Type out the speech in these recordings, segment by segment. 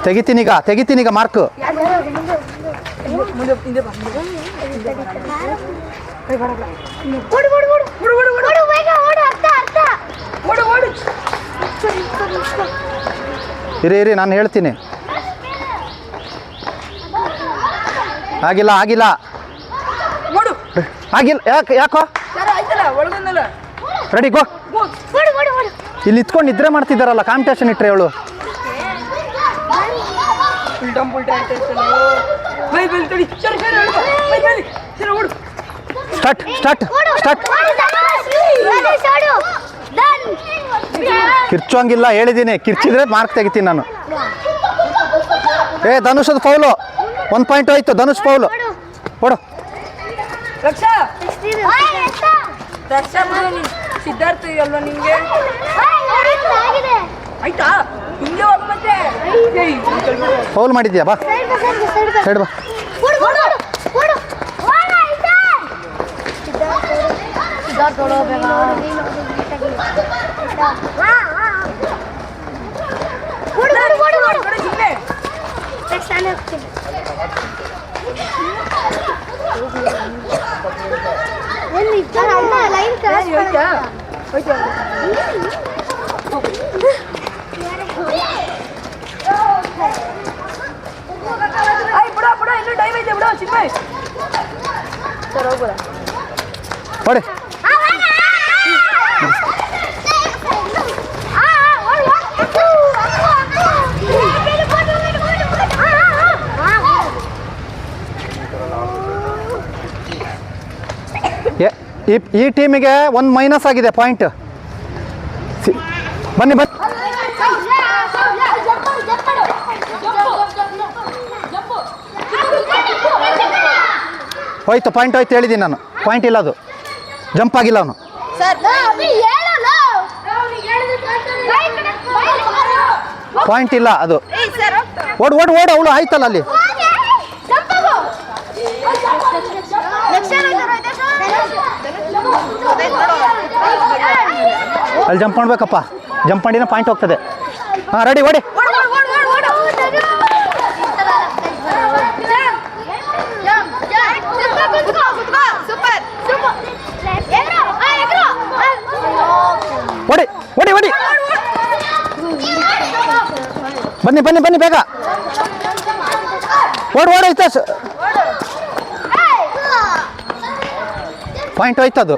ತೆಗಿತೀನೀಗ mark. ಇರಿ ನಾನು ಹೇಳ್ತೀನಿ. ಆಗಿಲ್ಲ ಯಾಕೋ ರೆಡಿ ಗೋ. ಇಲ್ಲಿ ಇತ್ಕೊಂಡು ನಿದ್ರೆ ಮಾಡ್ತಿದ್ದಾರಲ್ಲ, ಕಾಂಪಿಟೇಷನ್ ಇಟ್ರೆ ಅವಳು. ಸ್ಟಾರ್ಟ್. ಕಿರ್ಚೋಂಗಿಲ್ಲ ಹೇಳಿದ್ದೀನಿ, ಕಿರ್ಚಿದ್ರೆ ಮಾರ್ಕ್ ತೆಗಿತೀನಿ ನಾನು. ಧನುಷದ ಫೌಲು, 1 ಪಾಯಿಂಟ್ ಹೋಯ್ತು. ಧನುಷ್ ಫೌಲು ಕೊಡು. ಸಿದ್ಧಾರ್ಥ ಅಲ್ವಾ ನಿಂಗೆ? ಆಯ್ತಾ? ಫೌಲ್ ಮಾಡಿದ್ಯಾ? ಬಾ ಸೈಡ್ ಬಾ. ಹೊಡೆ. ಈ ಟೀಮಿಗೆ 1 ಮೈನಸ್ ಆಗಿದೆ ಪಾಯಿಂಟ್. ಬನ್ನಿ ಹೋಯ್ತು, ಪಾಯಿಂಟ್ ಹೋಯ್ತು ಹೇಳಿದ್ದೀನಿ ನಾನು. ಪಾಯಿಂಟ್ ಇಲ್ಲ, ಅದು ಜಂಪ್ ಆಗಿಲ್ಲ ಅವನು. ಪಾಯಿಂಟ್ ಇಲ್ಲ ಅದು. ಓಡ್ ಅವಳು ಆಯ್ತಲ್ಲ ಅಲ್ಲಿ. ಅಲ್ಲಿ ಜಂಪ್ ಮಾಡ್ಬೇಕಪ್ಪ, ಜಂಪ್ ಮಾಡಿನ ಪಾಯಿಂಟ್ ಹೋಗ್ತದೆ. ಹಾಂ ರೆಡಿ, ಓಡಿ. ಓಡಿ ಬನ್ನಿ ಬೇಗ. ಓಡೋಯ್ತ. ಪಾಯಿಂಟ್ ಹೋಯ್ತು ಅದು.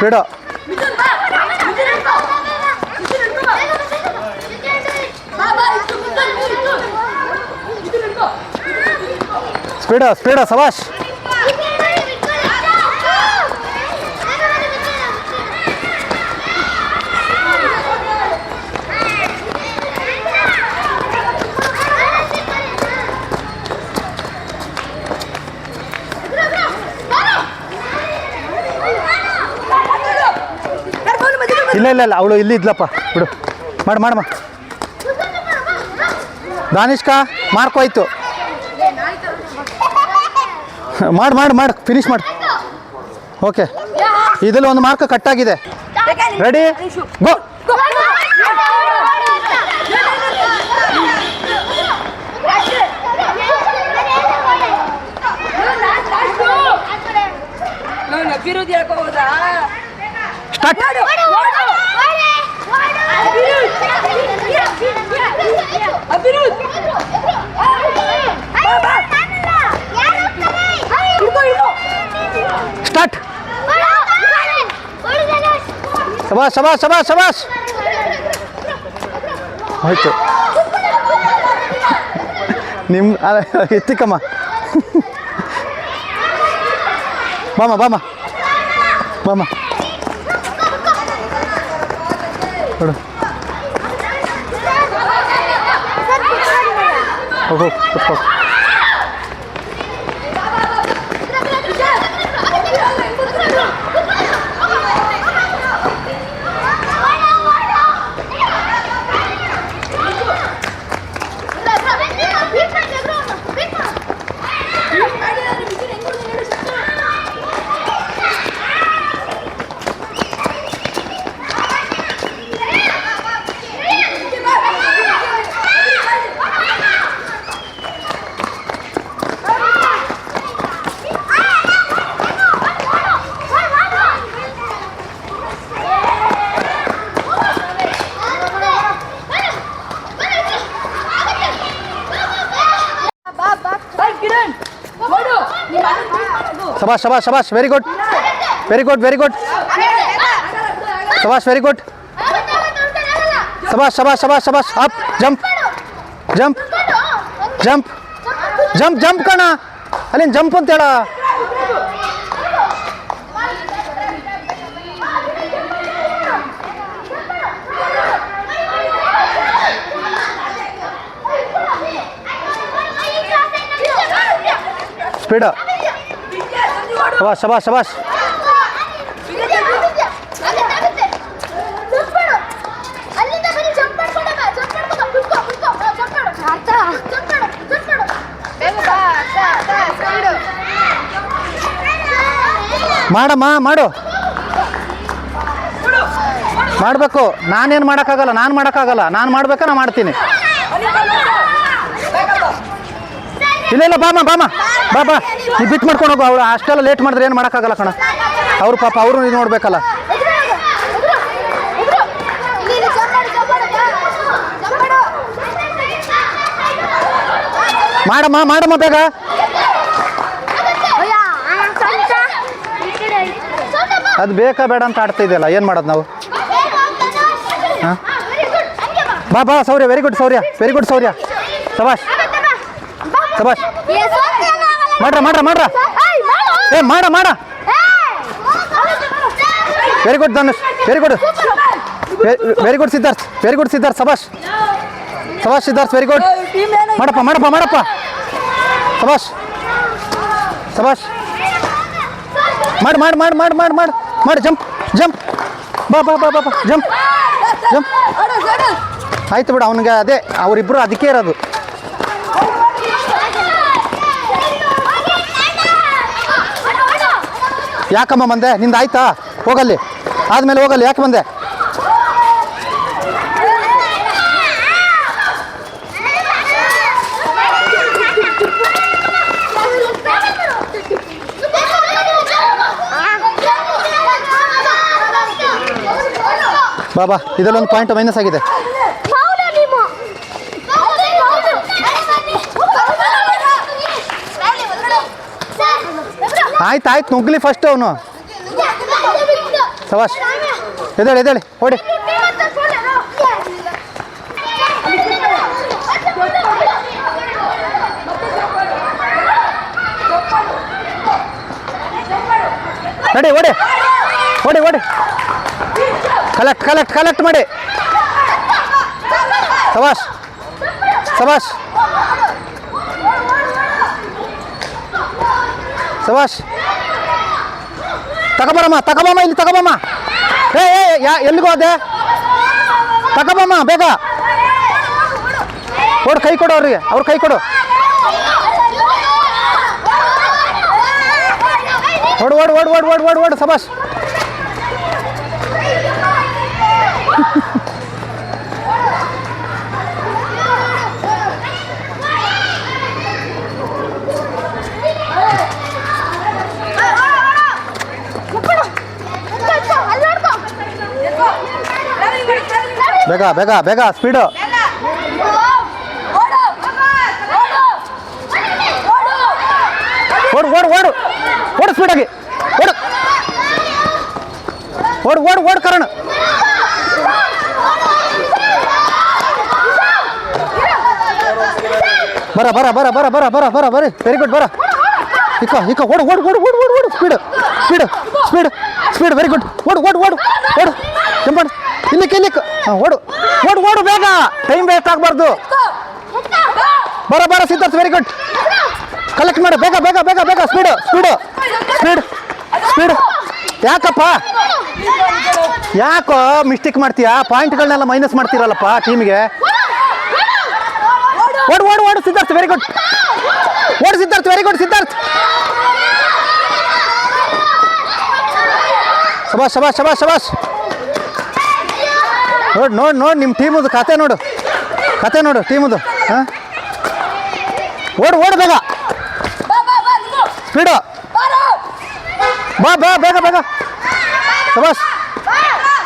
ಬಿಡು. ಸ್ಪೀಡ ಸವಾಶ್. ಇಲ್ಲ ಅವಳು ಇಲ್ಲಿ ಇದ್ಲಪ್ಪ. ಬಿಡು, ಮಾಡಮ್ಮ. ದಾನಿಷ್ಕಾ ಮಾರ್ಕ್ ಹೋಯ್ತು. ಮಾಡು ಫಿನಿಶ್ ಮಾಡು. ಓಕೆ, ಇದರಲ್ಲಿ 1 ಮಾರ್ಕ್ ಕಟ್ಟಾಗಿದೆ. ರೆಡಿ ಗೋ. ಸ್ಟಾರ್ಟ್. ಸ್ಟಾರ್ಟ್. ಶಬಾಷ್. ಆಯ್ತು, ಎತ್ತಿಕಮ್ಮ. ಬಾಮ ನೋಡು. ಹೋಗು ಕೂತ್ಕೋ. ಶಬಾಷ್ ಶಬಾಷ್ ಶಬಾಷ್ very good very good very good ಶಬಾಷ್ ವೆರಿ ಗುಡ್ ಶಬಾಷ್ ಶಬಾಷ್ ಶಬಾಷ್ ಶಬಾಷ್ up jump jump jump jump jump ಕಣ ಅಲ್ಲಿಂದ ಜಂಪ್ ಅಂತ ಹೇಳ ಸ್ಪೀಡ್ ಶಬಾಷ್ ಶಬಾಷ್ ಶಬಾಷ್ ಮಾಡಮ್ಮ ಮಾಡು ಮಾಡಬೇಕು ನಾನೇನು ಮಾಡೋಕ್ಕಾಗಲ್ಲ ನಾನು ಮಾಡ್ಬೇಕಾ ನಾ ಮಾಡ್ತೀನಿ ಇಲ್ಲ ಇಲ್ಲ ಬಾಮ ಬಾಮ ಬಾ ಬಾ ನೀವು ಬಿಟ್ಟು ಮಾಡ್ಕೊಂಡು ಹೋಗು ಅವಳು ಅಷ್ಟೆಲ್ಲ ಲೇಟ್ ಮಾಡಿದ್ರೆ ಏನು ಮಾಡೋಕ್ಕಾಗಲ್ಲ ಕಣ ಅವ್ರು ಪಾಪ ಅವರು ಇದು ನೋಡ್ಬೇಕಲ್ಲ ಮಾಡಮ್ಮ ಮಾಡಮ್ಮ ಬೇಗ ಅದು ಬೇಕಾ ಬೇಡ ಅಂತ ಆಡ್ತಾ ಇದೆಯಲ್ಲ ಏನು ಮಾಡೋದು ನಾವು ಹಾಂ ಬಾ ಬಾ ಸೌರ್ಯ ವೆರಿ ಗುಡ್ ಸೌರ್ಯ ಶಬಾಷ್ ಶಬಾಷ್ ಮಾಡ್ರ ಮಾಡ್ರ ಮಾಡ್ರ ಏ ಮಾಡ ಮಾಡ very good Dhanush very good Siddharth ಶಬಾಷ್ ಸಿದ್ಧಾರ್ಥ್ ವೆರಿ ಗುಡ್ ಮಾಡಪ್ಪ ಶಬಾಷ್ ಮಾಡಿ ಜಂಪ್ ಬಾ ಜಂಪ್ ಆಯ್ತು ಬಿಡು ಅವನಿಗೆ ಅದೇ ಅವರಿಬ್ಬರು ಅದಕ್ಕೆ ಇರೋದು ಯಾಕಮ್ಮ ಬಂದೆ ನಿಂದ ಆಯ್ತಾ ಹೋಗಲ್ಲಿ ಆದ್ಮೇಲೆ ಹೋಗಲ್ಲಿ ಯಾಕೆ ಬಂದೆ ಬಾಬಾ ಇದರಲ್ಲೊಂದು ಪಾಯಿಂಟ್ ಮೈನಸ್ ಆಗಿದೆ ಆಯ್ತು ನುಗ್ಲಿ ಫಸ್ಟ್ ಅವನು ಶಬಾಷ್ ಎದ್ದೇಳಿ ಹೊಡಿ ನಡಿ ಓಡಿ ಕಲೆಕ್ಟ್ ಮಾಡಿ ಶಬಾಷ್ ತಗೋಬಮ್ಮ ಇಲ್ಲಿ ತಗೋಬಮ್ಮ ಎಲ್ಲಿಗೂ ಅದೇ ತಗೋಬಮ್ಮ ಬೇಗ ಕೈ ಕೊಡು ಅವ್ರಿಗೆ ಕೈ ಕೊಡು ಓಡು ಶಬಾಷ್ ಬೇಗ ಸ್ಪೀಡು ಓಡು ಸ್ಪೀಡಾಗಿ ಓಡು ಕರಣ ಬರ ವೆರಿ ಗುಡ್ ಬರ ಇಕ್ಕ ಓಡು ಸ್ಪೀಡ್ ವೆರಿ ಗುಡ್ ಓಡು ಜಂಪ್ ಇಲ್ಲಿಕ್ಕೆ ಓಡು ಬೇಗ ಟೈಮ್ ವೇಸ್ಟ್ ಆಗಬಾರ್ದು ಬರ ಸಿದ್ಧಾರ್ಥ ವೆರಿ ಗುಡ್ ಕಲೆಕ್ಟ್ ಮಾಡು ಬೇಗ ಸ್ಪೀಡ್ ಯಾಕೋ ಮಿಸ್ಟೇಕ್ ಮಾಡ್ತೀಯಾ ಪಾಯಿಂಟ್ಗಳನ್ನೆಲ್ಲ ಮೈನಸ್ ಮಾಡ್ತೀರಲ್ಲಪ್ಪ ಟೀಮ್ಗೆ ಓಡು ಸಿದ್ಧಾರ್ಥ ವೆರಿ ಗುಡ್ ಸಿದ್ಧಾರ್ಥ ಶಬಾಷ್ ನೋಡು ನಿಮ್ಮ ಟೀಮದು ಕತೆ ನೋಡು ಟೀಮದು ಹಾಂ ಓಡು ಬೇಗ ಸ್ಪೀಡು ಬೇಗ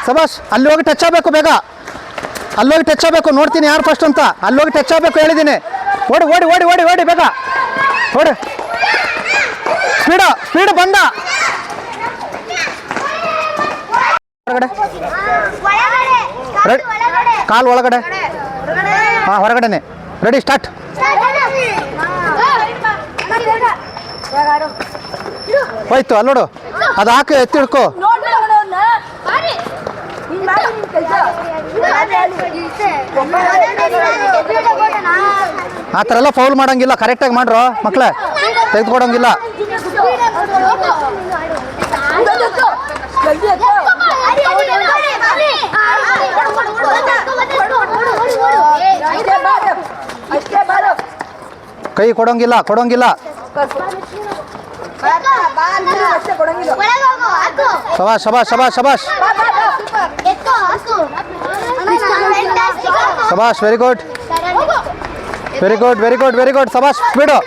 ಶಬಾಷ್ ಅಲ್ಲಿ ಹೋಗಿ ಟಚ್ ಆಗಬೇಕು ಬೇಗ ನೋಡ್ತೀನಿ ಯಾರು ಫಸ್ಟ್ ಅಂತ ಅಲ್ಲಿ ಹೋಗಿ ಟಚ್ ಆಗಬೇಕು ಹೇಳಿದ್ದೀನಿ ಓಡಿ ಬೇಗ ಸ್ಪೀಡ್ ಬಂದ ಹೊರಗಡೆ ಕಾಲ್ ಒಳಗಡೆ ಹಾಂ ಹೊರಗಡೆನೆ ರೆಡಿ ಸ್ಟಾರ್ಟ್ ಹೋಯ್ತು ಅಲ್ಲಿ ನೋಡು ಅದು ಹಾಕಿ ಎತ್ತಿ ಹಿಡ್ಕೋ ಆ ಥರ ಎಲ್ಲ ಫೌಲ್ ಮಾಡಂಗಿಲ್ಲ ಕರೆಕ್ಟಾಗಿ ಮಾಡ್ರು ಮಕ್ಕಳೇ ತೆಗೆದುಕೊಡಂಗಿಲ್ಲ ಕೈ ಕೊಡೋಂಗಿಲ್ಲ ಶಬಾಷ್ ಶಬಾಷ್ ಶಬಾಷ್ ಶಬಾಷ್ ಶಬಾಷ್ ವೆರಿ ಗುಡ್ ಶಬಾಷ್ ಸ್ಪೀಡು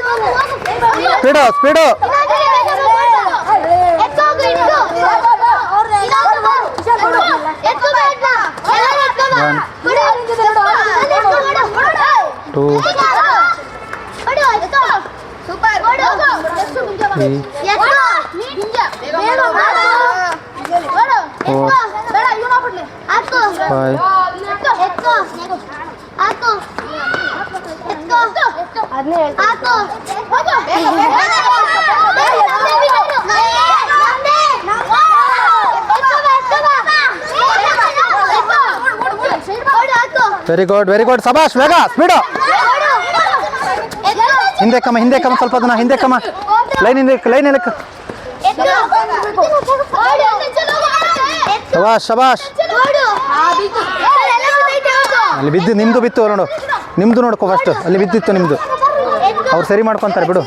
ಟೂ ವೆರಿ ಗುಡ್ ಶಬಾಷ್ ಬೇಗ ಸ್ಪೀಡು ಹಿಂದೆ ಕಮ್ಮ ಸ್ವಲ್ಪ ಅದನ್ನ ಹಿಂದೆ ಕಮ್ಮ ಲೈನ್ ಶಬಾಷ್ ಅಲ್ಲಿ ಬಿದ್ದು ನಿಮ್ದು ಬಿತ್ತು ನೋಡು ನಿಮ್ದು ನೋಡ್ಕೋ ಫಸ್ಟ್ ಅಲ್ಲಿ ಬಿದ್ದಿತ್ತು ನಿಮ್ದು ಅವ್ರು ಸರಿ ಮಾಡ್ಕೊಂತಾರೆ ಬಿಡು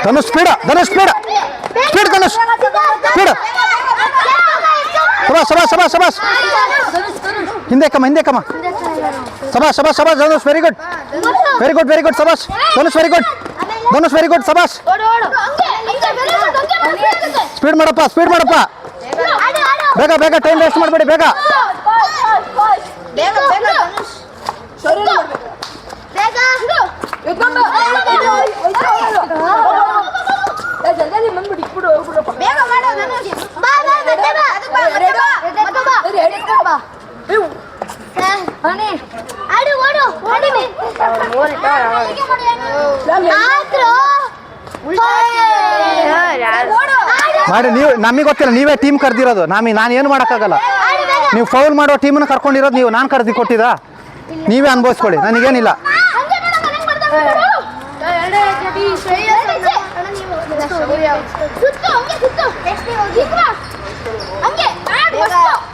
ಧನುಷ್ ಸ್ಪೀಡ್ ಧನುಷ್ ಸ್ಪೀಡ್ ಶಬಾಷ್ ಹಿಂದೆ ಕಮ್ಮ ಶಬಾಷ್ ಧನುಷ್ ವೆರಿ ಗುಡ್ ಶಬಾಷ್ ಧನುಷ್ ವೆರಿ ಗುಡ್ ಶಬಾಷ್ ಸ್ಪೀಡ್ ಮಾಡಪ್ಪ ಬೇಗ ಟೈಮ್ ವೇಸ್ಟ್ ಮಾಡಬೇಡಿ ಬೇಗ ಮಾಡಿ ನೀವು ನಮಗೆ ಗೊತ್ತಿಲ್ಲ ನೀವೇ ಟೀಮ್ ಕರೆದಿರೋದು ನಾನು ಏನು ಮಾಡೋಕ್ಕಾಗಲ್ಲ ನೀವು ಫೌಲ್ ಮಾಡೋ ಟೀಮನ್ನು ಕರ್ಕೊಂಡಿರೋದು ನೀವು ನಾನು ಕರೆದಿ ಕೊಟ್ಟಿದ್ದ ನೀವೇ ಅನುಭವಿಸ್ಕೊಳ್ಳಿ ನನಗೇನಿಲ್ಲ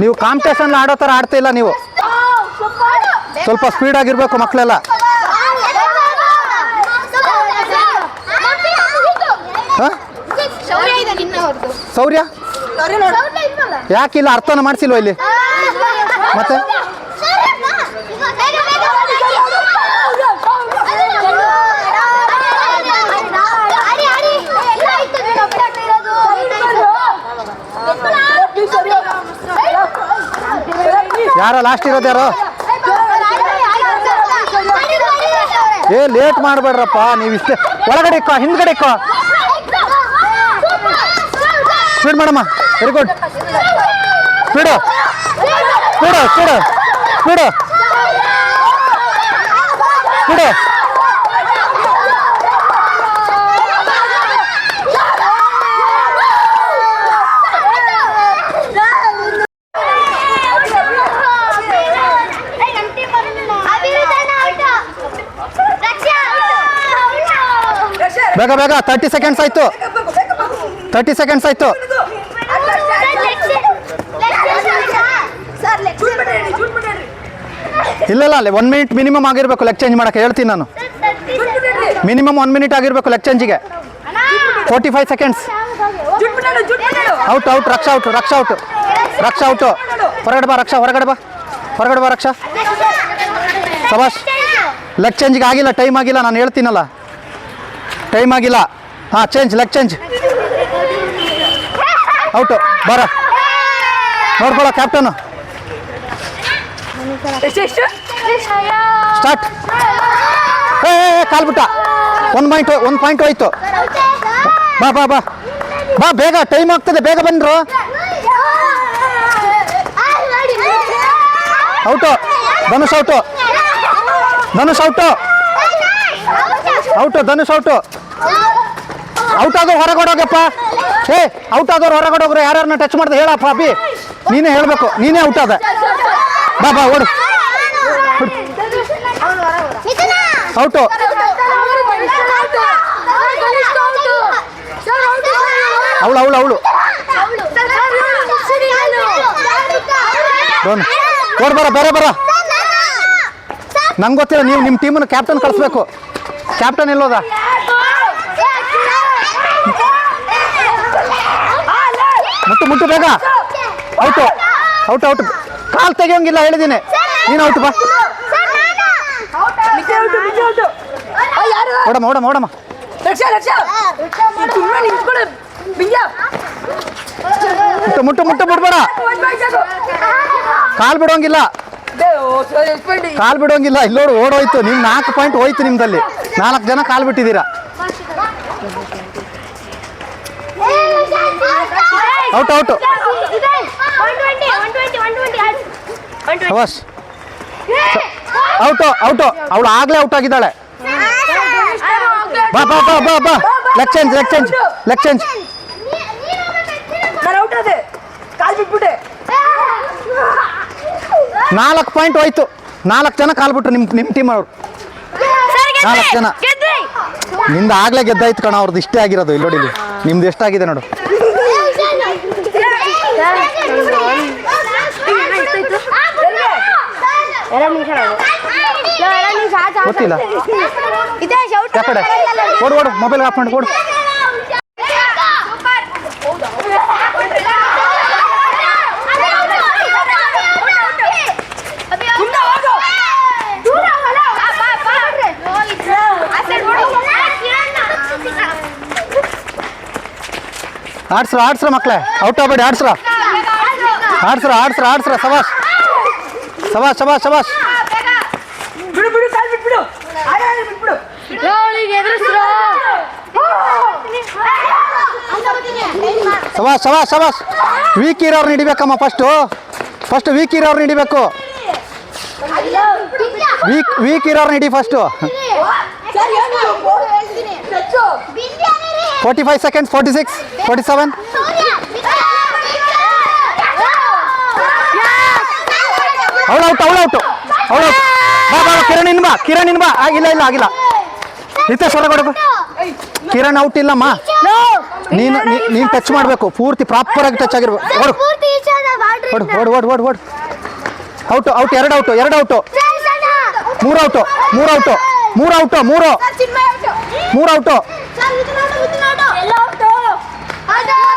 ನೀವು ಕಾಂಪಿಟೇಷನ್ ಆಡೋ ಥರ ಆಡ್ತಾ ಇಲ್ಲ ನೀವು ಸ್ವಲ್ಪ ಸ್ಪೀಡ್ ಆಗಿರ್ಬೇಕು ಮಕ್ಕಳೆಲ್ಲ ಶೌರ್ಯ ಯಾಕಿಲ್ಲ ಅರ್ಥನ ಮಾಡಿಸಿಲ್ವ ಇಲ್ಲಿ ಮತ್ತೆ ಯಾರೋ ಲಾಸ್ಟ್ ಇರೋದು ಯಾರೋ ಲೇಟ್ ಮಾಡಬೇಡ್ರಪ್ಪ ನೀವು ಇಷ್ಟೇ ಒಳಗಡೆ ಇಕ್ಕೋ ಹಿಂದ್ಗಡೆ ಇಕ್ಕೋ ಸ್ಪೀಡ್ ಮಾಡಮ್ಮ ವೆರಿ ಗುಡ್ ಸ್ಪೀಡು ಬೇಗ 30 ಸೆಕೆಂಡ್ಸ್ ಆಯ್ತು ಇಲ್ಲ 1 ಮಿನಿಟ್ ಮಿನಿಮಮ್ ಆಗಿರ್ಬೇಕು ಲೆಗ್ ಚೇಂಜ್ ಮಾಡಕ್ಕೆ ಹೇಳ್ತೀನಿ ನಾನು ಮಿನಿಮಮ್ 1 ಮಿನಿಟ್ ಆಗಿರ್ಬೇಕು ಲೆಗ್ ಚೇಂಜಿಗೆ 45 seconds out Raksha out Raksha out. ಹೊರಗಡೆ ಬಾ ರಕ್ಷಾ, ಹೊರಗಡೆ ಬಾ, ಹೊರಗಡೆ ಬಾ ರಕ್ಷಾ. ಸಬಾಷ್. ಲೆಗ್ ಚೇಂಜ್ಗೆ ಆಗಿಲ್ಲ, ಟೈಮ್ ಆಗಿಲ್ಲ, ನಾನು ಹೇಳ್ತೀನಲ್ಲ, ಟೈಮ್ ಆಗಿಲ್ಲ. ಹಾಂ, ಚೇಂಜ್, ಲೆಗ್ ಚೇಂಜ್. ಔಟು, ಬರ ನೋಡ್ಕೊಳ್ಳೋ ಕ್ಯಾಪ್ಟನು. ಎಷ್ಟು ಸ್ಟಾರ್ಟ್. ಏ ಕಾಲ್ಬಿಟ್ಟ. ಒಂದು ಪಾಯಿಂಟ್ ಹೋಯ್ತು. ಬಾ ಬಾ ಬಾ ಬಾ, ಬೇಗ ಟೈಮ್ ಆಗ್ತದೆ, ಬೇಗ ಬಂದ್ರು. Out, Dhanush out, Dhanush out, out, Dhanush out. Out ಆದವ್ರು ಹೊರಗಡೋಗಪ್ಪ. ಏ ಔಟ್ ಆದವ್ರು ಹೊರಗಡೋಗ್ರು. ಯಾರ್ಯಾರನ್ನ ಟಚ್ ಮಾಡಿದೆ ಹೇಳಪ್ಪ ಅಭಿ, ನೀನೇ ಹೇಳಬೇಕು, ನೀನೇ ಔಟ್ ಆದ. ಬಾ ಬಾ ಓಡು. ಔಟು. ಅವಳು ಅವಳು ಅವಳು ಓಡ್ ಬರ, ಬೇರೆ ಬರ. ನಂಗೆ ಗೊತ್ತಿಲ್ಲ, ನೀವು ನಿಮ್ಮ ಟೀಮನ್ನು ಕ್ಯಾಪ್ಟನ್ ಕಳಿಸ್ಬೇಕು. ಕ್ಯಾಪ್ಟನ್ ಎಲ್ಲೋದ? ಮುಟ್ಟು ಮುಟ್ಟು ಬೇಗ. Out out out. ಕಾಲು ತೆಗಿಯೋಂಗಿಲ್ಲ ಹೇಳಿದ್ದೀನಿ. ನೀನು ಔಟು ಬಾ. ಓಡಮ್ಮ ಓಡಮ್ಮ ಓಡಮ್ಮ. ಮುಟ್ಟು ಮುಟ್ಟು ಮುಟ್ಟು ಬಿಡ್ಬೇಡ. ಕಾಲು ಬಿಡೋಂಗಿಲ್ಲ, ಕಾಲು ಬಿಡೋಂಗಿಲ್ಲ. ಇಲ್ಲೋಡು ಓಡೋಯ್ತು. ನೀವು 4 ಪಾಯಿಂಟ್ ಹೋಯ್ತು ನಿಮ್ದಲ್ಲಿ. 4 ಜನ ಕಾಲು ಬಿಟ್ಟಿದ್ದೀರಾ. Out out. Out out. ಅವಳು ಆಗ್ಲೇ ಔಟ್ ಆಗಿದ್ದಾಳೆ. ಬಾ ಬಾ ಬಾ ಬಾ ಬಾ. Leg change, leg change, leg change. ನಾನು ಔಟ್ ಆದೆ, ಕಾಲು ಬಿಟ್ಬಿಟ್ಟೆ. 4 ಪಾಯಿಂಟ್ ಹೋಯ್ತು. 4 ಜನ ಕಾಲು ಬಿಟ್ರು ನಿಮ್ಮ ಟೀಮ್ ಅವರು. 4 ಜನ. ನಿಂದ ಆಗ್ಲೇ ಗೆದ್ದಾಯ್ತು ಕಣ. ಅವ್ರದ್ದು ಇಷ್ಟೇ ಆಗಿರೋದು. ಇಲ್ಲಿ ನೋಡಿ, ಇಲ್ಲಿ ನಿಮ್ದು ಎಷ್ಟಾಗಿದೆ ನೋಡು. ಗೊತ್ತಿಲ್ಲ ಯಾಕಡೆ. ಓಡು ಓಡು, ಮೊಬೈಲ್ ಆಫ್ ಮಾಡಿ ಓಡು. ಆಡ್ಸ್ರ ಆಡ್ಸ್ರ ಮಕ್ಕಳೇ, ಔಟ್ ಆಗ್ಬೇಡಿ. ಆಡ್ಸ್ರ ಆಡ್ಸ್ರ ಆಡ್ಸ್ರ ಆಡ್ಸ್ರ. ಸಬಾಷ್ ಸಬಾಷ್ ಸಬಾಷ್ ಸಬಾಷ್. ಬಿಡು ಬಿಡು, ಕಾಲು ಬಿಟ್ಬಿಡು, ಬಿಟ್ಬಿಡು. ಸಬಾಷ್ ಸಬಾಷ್ ಸಬಾಷ್. ವೀಕ್ ಇರೋರ್ನ ಹಿಡಿಬೇಕಮ್ಮ. ಫಸ್ಟ್ ವೀಕ್ ಇರೋರ್ನ ಹಿಡಿಬೇಕು. ವೀಕ್ ಇರೋರ್ನ ಹಿಡಿ ಫಸ್ಟು. 45 seconds, 46, 47. ಅವಳು ಔಟ್, ಅವಳು ಔಟು, ಅವಳು ಔಟ್. ಬಾ ಬಾ, ಕಿರಣ್ ಇನ್ ಬಾ, ಕಿರಣ್ ಇನ್ ಬಾ. ಇಲ್ಲ ಇಲ್ಲ ಆಗಿಲ್ಲ. ಹಿತೇಶ್ ಹೊರಗಡೆ. ಕಿರಣ್ ಔಟ್ ಇಲ್ಲಮ್ಮ. ನೀನು ಟಚ್ ಮಾಡಬೇಕು, ಪೂರ್ತಿ ಪ್ರಾಪರ್ ಆಗಿ ಟಚ್ ಆಗಿರ್ಬೇಕು. ಓಡು ಓಡು ಓಡು ಓಡು ಓಡು ಓಡು. Out out. 2 out, 2 out. 3 out, 3 out, 3 out, 3 out.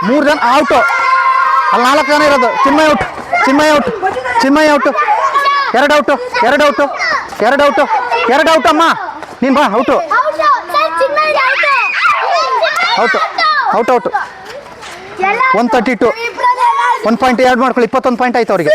3 ಜನ ಔಟು. ಅಲ್ಲಿ 4 ಜನ ಇರೋದು. Chinmay out, Chinmay out, Chinmay out. 2 out, 2 out, 2 out, 2 out ಅಮ್ಮ. ನೀನು ಬಾ. Out out out out. 132. 1 point add ಮಾಡ್ಕೊಳ್ಳಿ. 21 ಪಾಯಿಂಟ್ ಆಯ್ತು ಅವರಿಗೆ.